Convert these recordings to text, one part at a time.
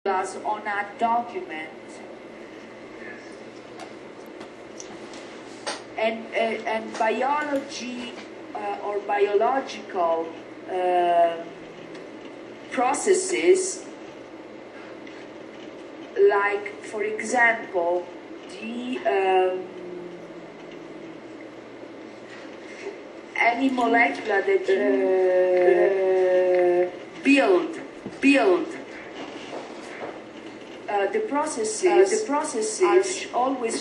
us on a document, and biology or biological processes, like for example the any molecule that build the processes always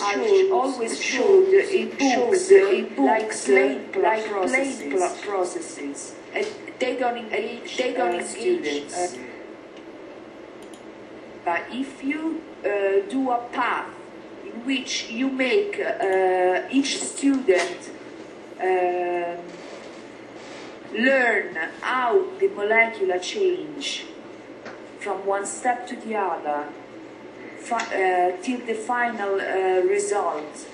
showed in books like plain processes. And they don't engage students. But if you do a path in which you make each student learn how the molecular change from one step to the other till the final result,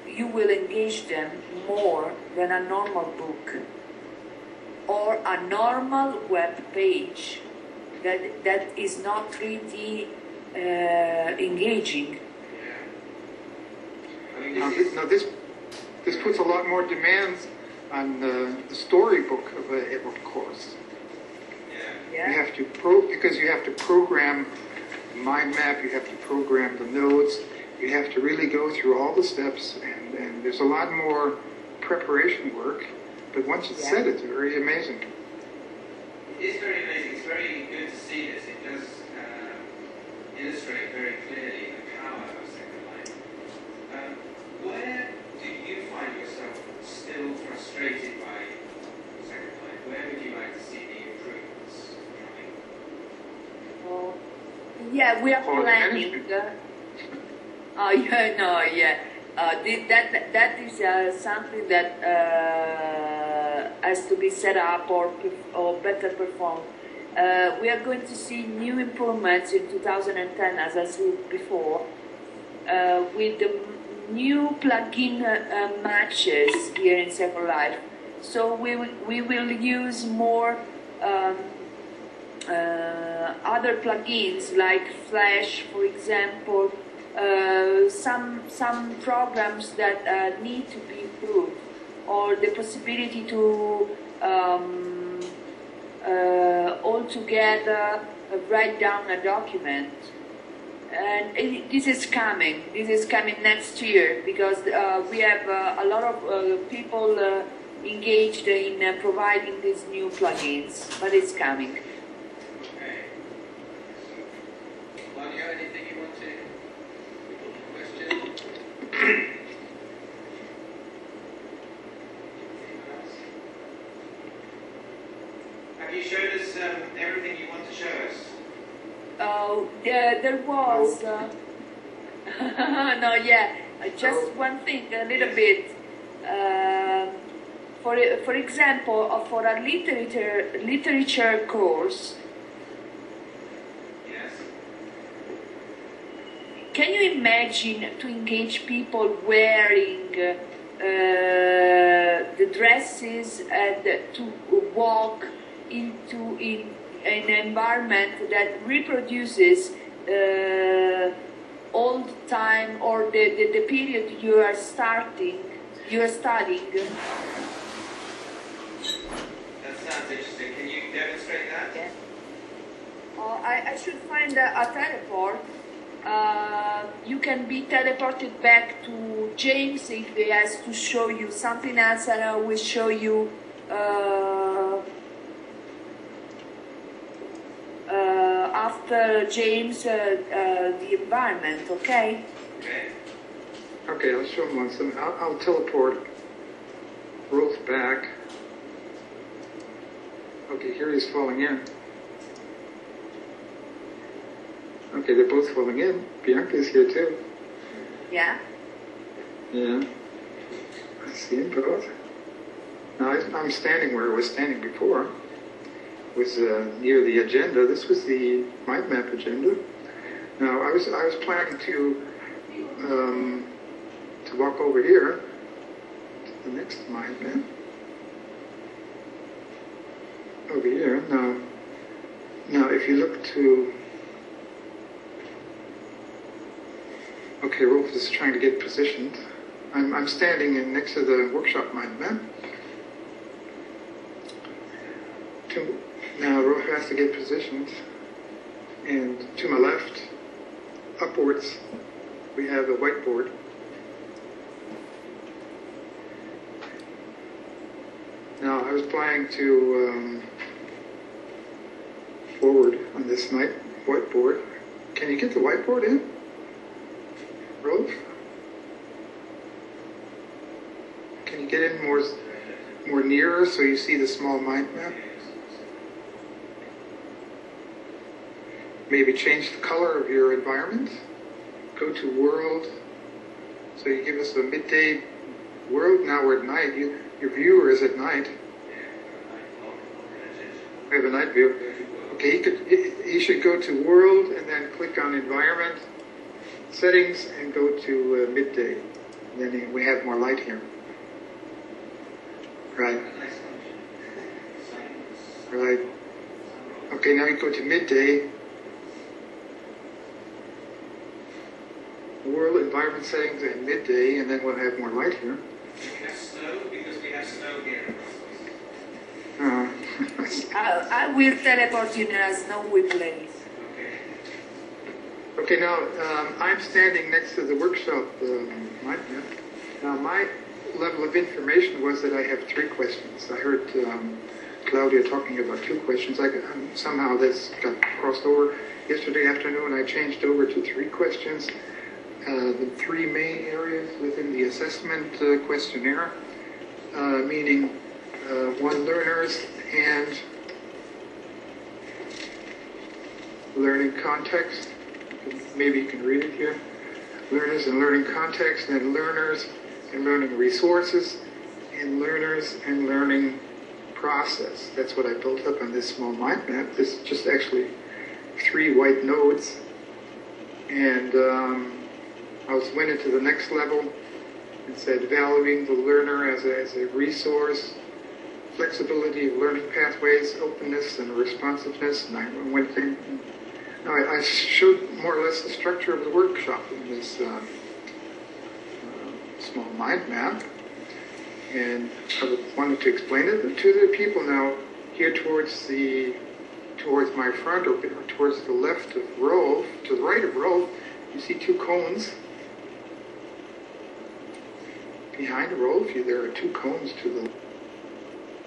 you will engage them more than a normal book or a normal web page that is not 3D engaging. Now this puts a lot more demands on the storybook of a course. Yeah. You have to because you have to program the mind map, you have to program the nodes, you have to really go through all the steps, and there's a lot more preparation work. But once it's set, it's very amazing. It is very amazing. It's very good to see this. It does illustrate very clearly the power of Second Life. Where do you find yourself still frustrated by Second Life? Where would you like to see the improvements coming? Well, yeah, we are planning. Oh yeah, no, yeah. That is something that has to be set up or better performed. We are going to see new improvements in 2010, as I said before, with the new plugin matches here in Second Life. So we will use more other plugins like Flash, for example. Some programs that need to be improved, or the possibility to all together write down a document. And this is coming next year, because we have a lot of people engaged in providing these new plugins, but it's coming. Okay. Claudia, anything you want to question? Have you showed us everything you want to show us? Oh, there was. No, yeah, just one thing, a little bit. For example, for a literature course. Yes. Can you imagine to engage people wearing the dresses and to walk into an environment that reproduces all the time, or the period you are studying? That sounds interesting. Can you demonstrate that? Yeah. I should find a teleport. You can be teleported back to James if he has to show you something else, and I will show you after James the environment, okay? Okay. Okay, I'll show him one. I'll teleport Rolf back. Okay, here he's falling in. Okay, they're both falling in. Bianca's here too. Yeah? Yeah. I see them both. Now I'm standing where I was standing before. It was near the agenda. This was the mind map agenda. Now I was planning to walk over here to the next mind map. Over here. Now if you look to Okay, Rolf is trying to get positioned. I'm standing next to the workshop mind map. Now Rolf has to get positioned. And to my left, upwards, we have a whiteboard. Now I was planning to forward on this whiteboard. Can you get the whiteboard in, Rolf? Can you get in more nearer so you see the small mind map? Maybe change the color of your environment. Go to world. So you give us a midday world. Now we're at night. Your viewer is at night. We have a night view. Okay, you should go to world and then click on environment, settings, and go to midday. And then we have more light here. Right. Right. Okay, now you go to midday. World, environment settings, and midday, and then we'll have more light here. We have snow because we have snow here. I will teleport you in a snowy place. Okay, now I'm standing next to the workshop mind map. Now my level of information was that I have 3 questions. I heard Claudia talking about 2 questions. Somehow this got crossed over. Yesterday afternoon I changed over to 3 questions. The 3 main areas within the assessment questionnaire, meaning 1, learners and learning context. Maybe you can read it here. Learners and learning context, and then learners and learning resources, and learners and learning process. That's what I built up on this small mind map. This is just actually 3 white nodes. And I went into the next level and said valuing the learner as a resource, flexibility of learning pathways, openness and responsiveness. And I went in. Now I showed more or less the structure of the workshop in this small mind map, and I wanted to explain it to the people now here towards my front, or towards the left of Rolf, to the right of Rolf. You see 2 cones. Behind Rolf, there are 2 cones to the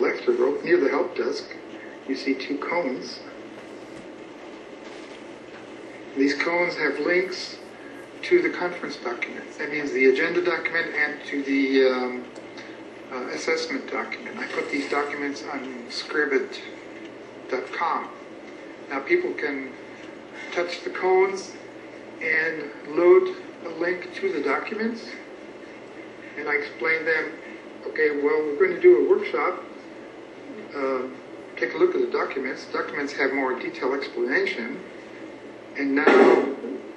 left of Rolf. Near the help desk, you see 2 cones. These cones have links to the conference documents. That means the agenda document and to the assessment document. I put these documents on scribit.com. Now people can touch the cones and load a link to the documents. And I explain them, okay, well, we're going to do a workshop. Take a look at the documents. Documents have more detailed explanation. And now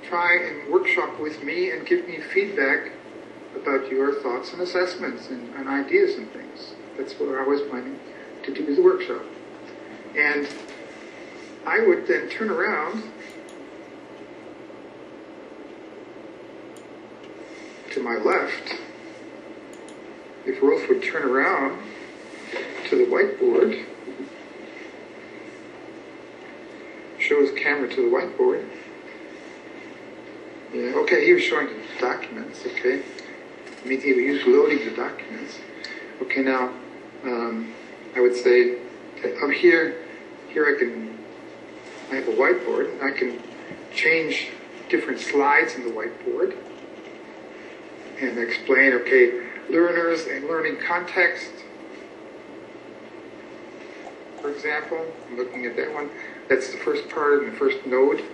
try and workshop with me and give me feedback about your thoughts and assessments and ideas and things. That's what I was planning to do as a workshop. And I would then turn around to my left. If Rolf would turn around to the whiteboard, show his camera to the whiteboard. Yeah, okay, he was showing the documents, okay. I mean, he was loading the documents. Okay, now, I would say, up here I have a whiteboard, and I can change different slides in the whiteboard and explain, okay, learners and learning context. For example, I'm looking at that one. That's the first part in the first node.